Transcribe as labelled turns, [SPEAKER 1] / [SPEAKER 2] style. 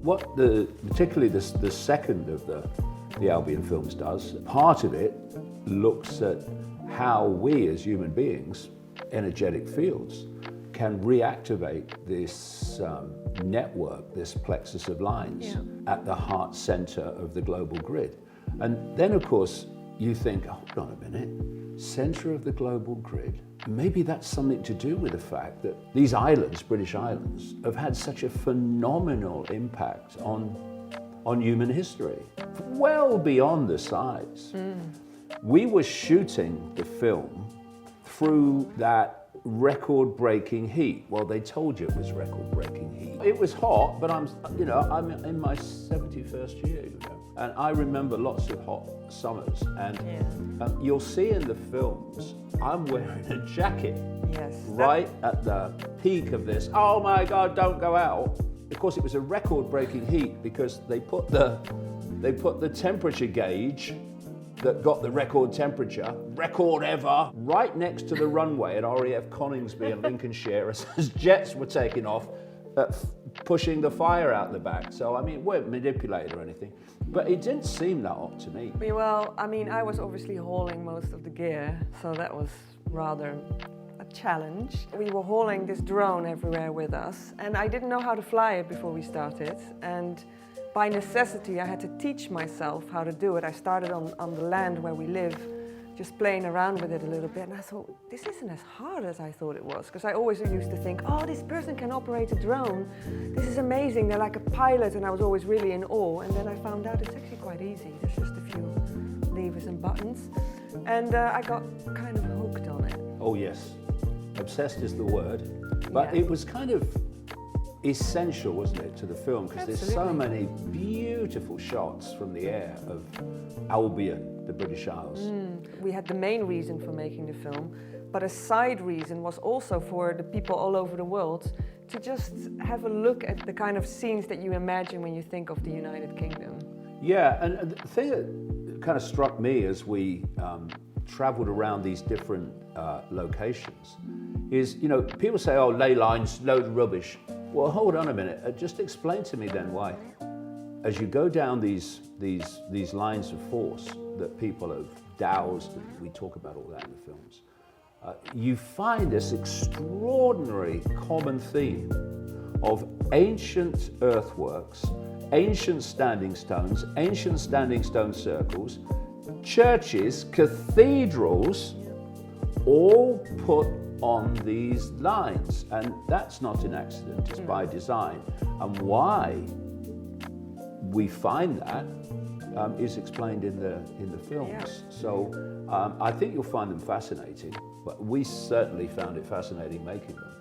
[SPEAKER 1] What particularly the second of the Albion films does, part of it looks at how we as human beings, energetic fields, can reactivate this network, this plexus of lines at the heart center of the global grid. And then of course you think, hold on a minute, center of the global grid, maybe that's something to do with the fact that these islands, British islands, have had such a phenomenal impact on human history, well beyond the size. We were shooting the film through that record-breaking heat. Well, they told you it was record-breaking heat. It was hot, but I'm in my 71st year, and I remember lots of hot summers. And you'll see in the films, I'm wearing a jacket right at the peak of this. Oh my God, don't go out. Of course, it was a record-breaking heat because they put the temperature gauge that got the record temperature, record ever, right next to the runway at RAF Coningsby in Lincolnshire as jets were taking off, pushing the fire out the back. So, I mean, it weren't manipulated or anything, but it didn't seem that hot to me.
[SPEAKER 2] Well, I mean, I was obviously hauling most of the gear, so that was rather a challenge. We were hauling this drone everywhere with us, and I didn't know how to fly it before we started. And by necessity, I had to teach myself how to do it. I started on the land where we live, just playing around with it a little bit, and I thought, this isn't as hard as I thought it was, because I always used to think, oh, this person can operate a drone. This is amazing, they're like a pilot, and I was always really in awe, and then I found out it's actually quite easy. There's just a few levers and buttons, and I got kind of hooked on it.
[SPEAKER 1] Oh yes, obsessed is the word, but it was kind of essential, wasn't it, to the film, because there's so many beautiful shots from the air of Albion, the British Isles.
[SPEAKER 2] We had the main reason for making the film, but a side reason was also for the people all over the world to just have a look at the kind of scenes that you imagine when you think of the United Kingdom.
[SPEAKER 1] Yeah, and the thing that kind of struck me as we traveled around these different locations is, people say, oh, ley lines, load of rubbish. Well, hold on a minute. Just explain to me then why, as you go down these lines of force that people have dowsed, and we talk about all that in the films, you find this extraordinary common theme of ancient earthworks, ancient standing stone circles, churches, cathedrals, all put on these lines, and that's not an accident, it's by design. And why we find that is explained in the films. So I think you'll find them fascinating, but we certainly found it fascinating making them.